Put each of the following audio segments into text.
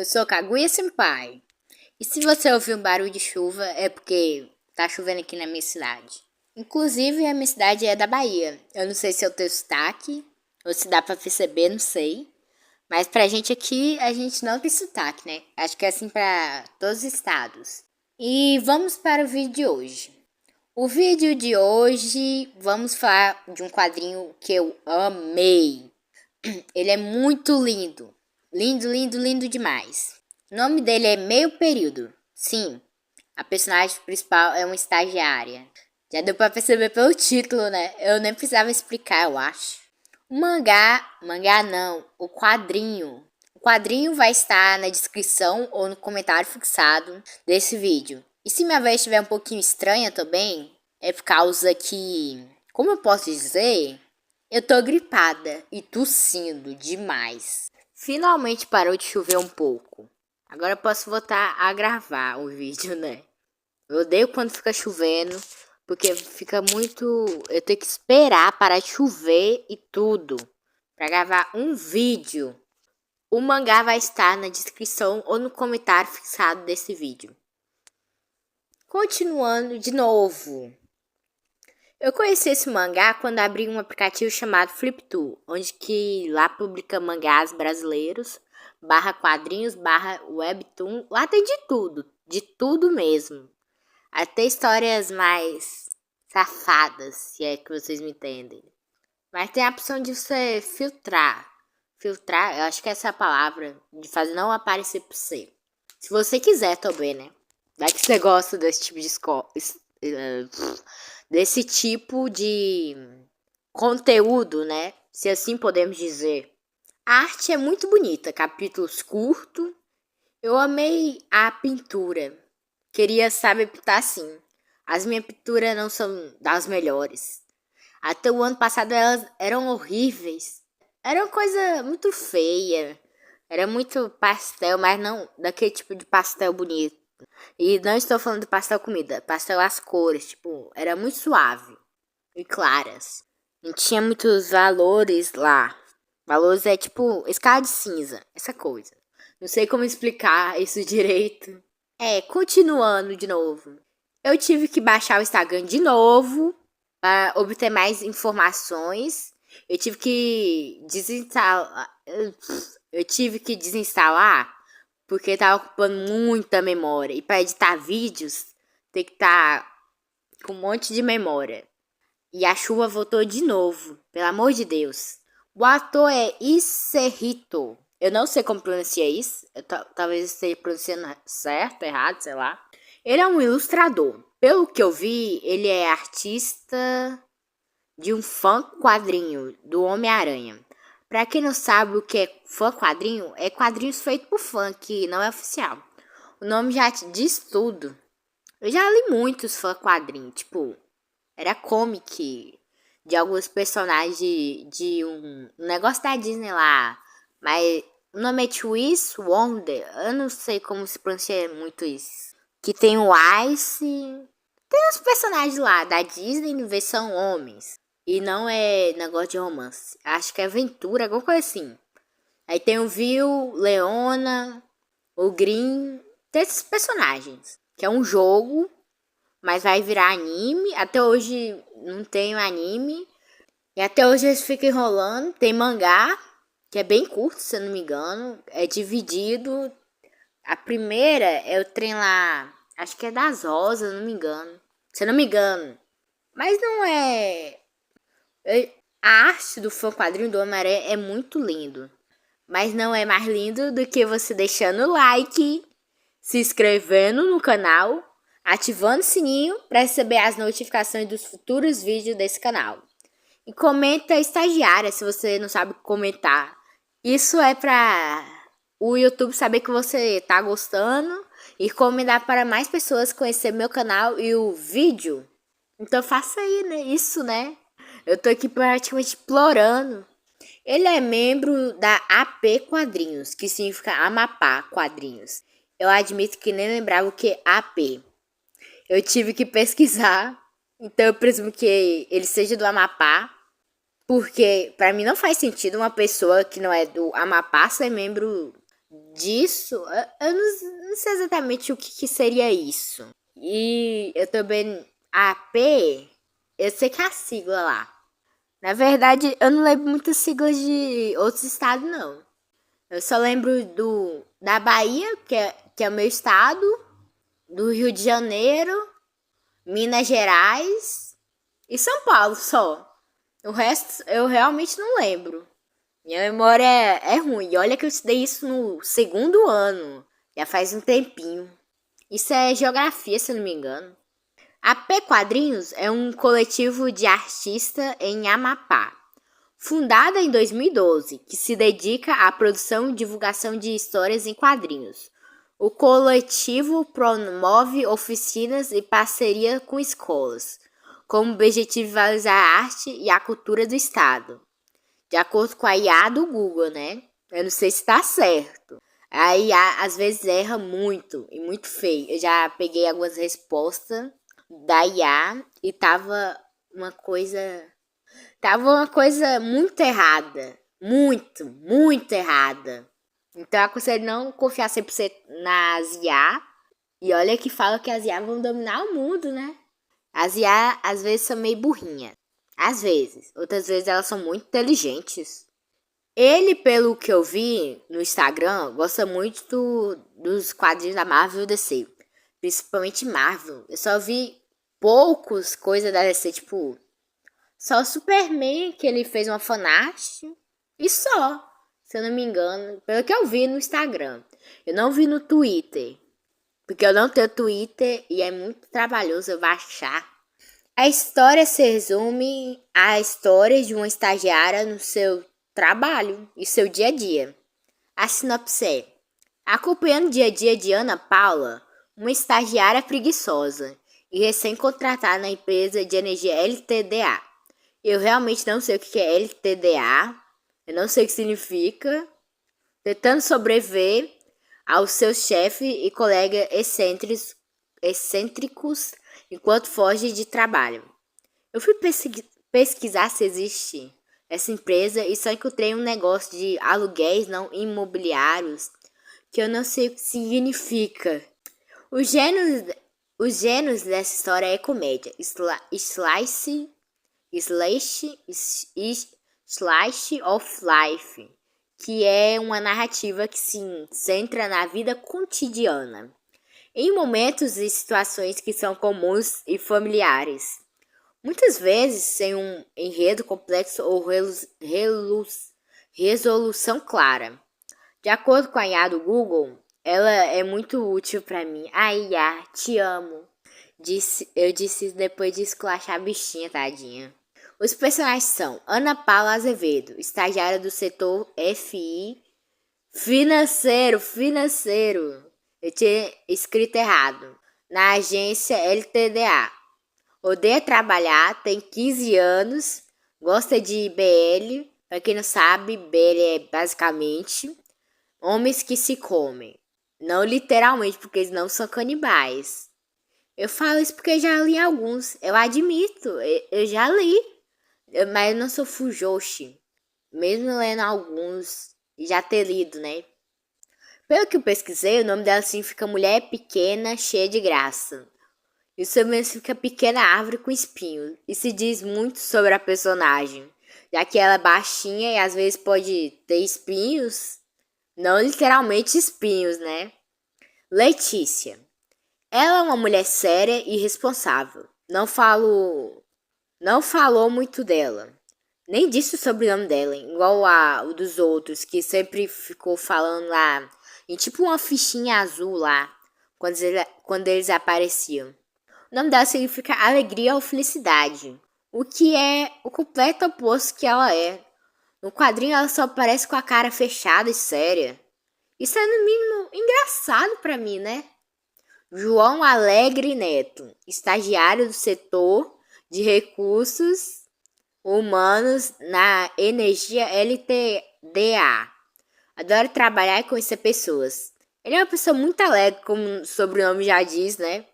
Eu sou Kaguya Senpai. E se você ouvir um barulho de chuva, é porque tá chovendo aqui na minha cidade. Inclusive, a minha cidade é da Bahia. Eu não sei se eu tenho sotaque, ou se dá pra perceber, não sei. Mas pra gente aqui, a gente não tem sotaque, né? Acho que é assim pra todos os estados. E vamos para o vídeo de hoje. O vídeo de hoje, vamos falar de um quadrinho que eu amei. Ele é muito lindo. Lindo, lindo, lindo demais. O nome dele é Meio Período. Sim, a personagem principal é uma estagiária. Já deu pra perceber pelo título, né? Eu nem precisava explicar, eu acho. O mangá não, o quadrinho. O quadrinho vai estar na descrição ou no comentário fixado desse vídeo. E se minha voz estiver um pouquinho estranha também, é por causa que, como eu posso dizer, eu tô gripada e tossindo demais. Finalmente parou de chover um pouco. Agora eu posso voltar a gravar o vídeo, né? Eu odeio quando fica chovendo, porque fica muito... Eu tenho que esperar parar de chover e tudo pra gravar um vídeo. O mangá vai estar na descrição ou no comentário fixado desse vídeo. Continuando de novo. Eu conheci esse mangá quando abri um aplicativo chamado Fliptoon, onde que lá publica mangás brasileiros, barra quadrinhos, barra webtoon. Lá tem de tudo mesmo. Até histórias mais safadas, se é que vocês me entendem. Mas tem a opção de você filtrar. Filtrar, eu acho que essa é a palavra, de fazer não aparecer pra você. Se você quiser também, né? Vai que você gosta desse tipo de desse tipo de conteúdo, né? Se assim podemos dizer. A arte é muito bonita, capítulos curtos. Eu amei a pintura. Queria saber pintar assim. As minhas pinturas não são das melhores. Até o ano passado elas eram horríveis. Era uma coisa muito feia. Era muito pastel, mas não daquele tipo de pastel bonito. E não estou falando de pastel comida, pastel às cores, tipo, era muito suave e claras. Não tinha muitos valores lá. Valores é tipo escala de cinza, essa coisa. Não sei como explicar isso direito. Continuando de novo. Eu tive que baixar o Instagram de novo para obter mais informações. Eu tive que desinstalar. Eu tive que desinstalar porque tava ocupando muita memória. E para editar vídeos, tem que estar com um monte de memória. E a chuva voltou de novo, pelo amor de Deus. O ator é Iserito. Eu não sei como pronunciar isso. Talvez esteja pronunciando certo, errado, sei lá. Ele é um ilustrador. Pelo que eu vi, ele é artista de um fã quadrinho do Homem-Aranha. Pra quem não sabe o que é fã quadrinho, é quadrinhos feitos por fã, que não é oficial. O nome já te diz tudo. Eu já li muitos fã quadrinhos, tipo, era comic de alguns personagens de um negócio da Disney lá. Mas o nome é Twist Wonder, eu não sei como se pronuncia muito isso. Que tem o Ice, tem os personagens lá da Disney em versão homens. E não é negócio de romance. Acho que é aventura, alguma coisa assim. Aí tem o Vil, Leona, o Green. Tem esses personagens. Que é um jogo, mas vai virar anime. Até hoje não tem o anime. E até hoje eles ficam enrolando. Tem mangá, que é bem curto, se eu não me engano. É dividido. A primeira é o trem lá. Acho que é das rosas, não me engano. Se eu não me engano. Mas não é. A arte do fã quadrinho do Homem-Aranha é muito lindo. Mas não é mais lindo do que você deixando o like, se inscrevendo no canal, ativando o sininho para receber as notificações dos futuros vídeos desse canal. E comenta estagiária se você não sabe comentar. Isso é para o YouTube saber que você tá gostando e recomendar para mais pessoas conhecer meu canal e o vídeo. Então faça aí, né? Isso, né? Eu tô aqui praticamente explorando. Ele é membro da AP Quadrinhos, que significa Amapá Quadrinhos. Eu admito que nem lembrava o que é AP. Eu tive que pesquisar, então eu presumo que ele seja do Amapá, porque para mim não faz sentido uma pessoa que não é do Amapá ser membro disso, eu não sei exatamente o que seria isso. E eu também. AP, eu sei que é a sigla lá. Na verdade, eu não lembro muitas siglas de outros estados, não. Eu só lembro da Bahia, que é o meu estado, do Rio de Janeiro, Minas Gerais e São Paulo só. O resto eu realmente não lembro. Minha memória é ruim. E olha que eu estudei isso no segundo ano. Já faz um tempinho. Isso é geografia, se eu não me engano. A P Quadrinhos é um coletivo de artistas em Amapá, fundada em 2012, que se dedica à produção e divulgação de histórias em quadrinhos. O coletivo promove oficinas e parceria com escolas, com o objetivo de valorizar a arte e a cultura do estado. De acordo com a IA do Google, né? Eu não sei se está certo. A IA às vezes erra muito e muito feio. Eu já peguei algumas respostas da IA e tava uma coisa muito errada. Muito, muito errada. Então eu aconselho não confiar 100% nas IA. E olha que fala que as IA vão dominar o mundo, né? As IA às vezes são meio burrinhas. Às vezes. Outras vezes elas são muito inteligentes. Ele, pelo que eu vi no Instagram, gosta muito dos quadrinhos da Marvel e DC. Principalmente Marvel. Eu só vi poucos coisas da DC, tipo, só o Superman, que ele fez uma fanart. E só, se eu não me engano. Pelo que eu vi no Instagram. Eu não vi no Twitter. Porque eu não tenho Twitter e é muito trabalhoso eu baixar. A história se resume à história de uma estagiária no seu trabalho e seu dia a dia. A sinopse é: acompanhando o dia a dia de Ana Paula, uma estagiária preguiçosa e recém-contratada na empresa de energia LTDA. Eu realmente não sei o que é LTDA, eu não sei o que significa. Tentando sobreviver ao seu chefe e colegas excêntricos enquanto foge de trabalho. Eu fui pesquisar se existe essa empresa e só encontrei um negócio de aluguéis não imobiliários que eu não sei o que significa. O gênero dessa história é comédia, slice of life, que é uma narrativa que se centra na vida cotidiana, em momentos e situações que são comuns e familiares. Muitas vezes sem um enredo complexo ou resolução clara. De acordo com a IA do Google, ela é muito útil para mim. Ai, IA, te amo. Eu disse depois de esculachar a bichinha, tadinha. Os personagens são Ana Paula Azevedo, estagiária do setor FI. Financeiro. Eu tinha escrito errado. Na agência LTDA. Odeia trabalhar, tem 15 anos, gosta de BL. Pra quem não sabe, BL é basicamente homens que se comem. Não literalmente, porque eles não são canibais. Eu falo isso porque eu já li alguns. Eu admito, eu já li. Mas eu não sou fujoshi. Mesmo lendo alguns, já ter lido, né? Pelo que eu pesquisei, o nome dela significa mulher pequena, cheia de graça. E o seu mesmo significa pequena árvore com espinhos. E se diz muito sobre a personagem, já que ela é baixinha e às vezes pode ter espinhos. Não literalmente espinhos, né? Letícia. Ela é uma mulher séria e responsável. Não falou muito dela. Nem disse o sobrenome dela, igual o dos outros, que sempre ficou falando lá, em tipo uma fichinha azul lá, quando eles apareciam. O nome dela significa alegria ou felicidade, o que é o completo oposto que ela é. No quadrinho ela só aparece com a cara fechada e séria. Isso é no mínimo engraçado pra mim, né? João Alegre Neto, estagiário do setor de recursos humanos na energia LTDA. Adora trabalhar e conhecer pessoas. Ele é uma pessoa muito alegre, como o sobrenome já diz, né?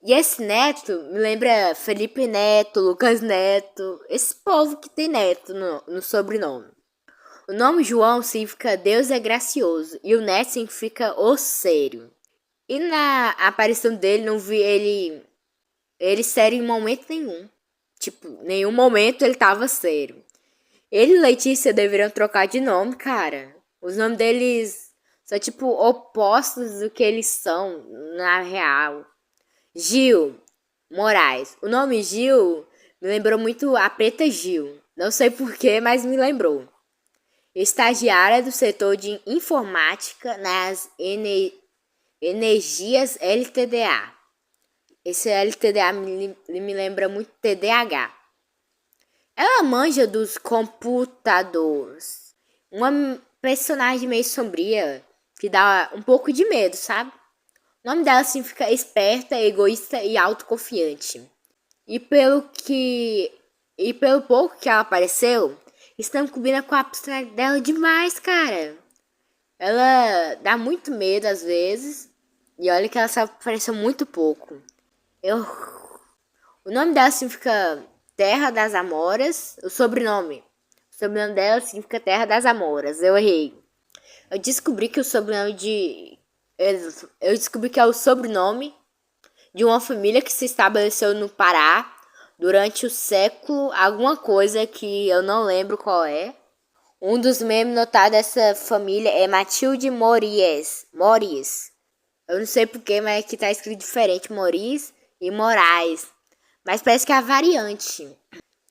E esse Neto me lembra Felipe Neto, Lucas Neto, esse povo que tem Neto no sobrenome. O nome João significa Deus é gracioso e o Neto significa o sério. E na aparição dele, não vi ele sério em momento nenhum. Tipo, nenhum momento ele tava sério. Ele e Letícia deveriam trocar de nome, cara. Os nomes deles são, tipo, opostos do que eles são na real. Gil Moraes. O nome Gil me lembrou muito a Preta Gil. Não sei porquê, mas me lembrou. Estagiária do setor de informática nas energias LTDA. Esse LTDA me lembra muito TDAH. Ela manja dos computadores. Uma personagem meio sombria que dá um pouco de medo, sabe? O nome dela significa esperta, egoísta e autoconfiante. E pelo pouco que ela apareceu, estão combinando com a personalidade dela demais, cara. Ela dá muito medo às vezes. E olha que ela só apareceu muito pouco. O nome dela significa Terra das Amoras. O sobrenome dela significa Terra das Amoras. Eu errei. Eu descobri que é o sobrenome de uma família que se estabeleceu no Pará durante o século alguma coisa que eu não lembro qual é. Um dos membros notados dessa família é Matilde Mories. Eu não sei porquê, mas aqui tá escrito diferente, Moris e Moraes. Mas parece que é a variante,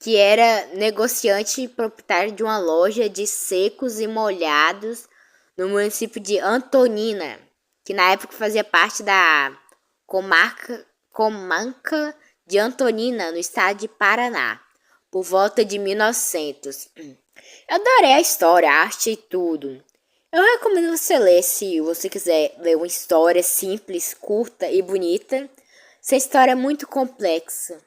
que era negociante e proprietário de uma loja de secos e molhados no município de Antonina, que na época fazia parte da comarca de Antonina, no estado de Paraná, por volta de 1900. Eu adorei a história, a arte e tudo. Eu recomendo você ler se você quiser ler uma história simples, curta e bonita. Essa história é muito complexa.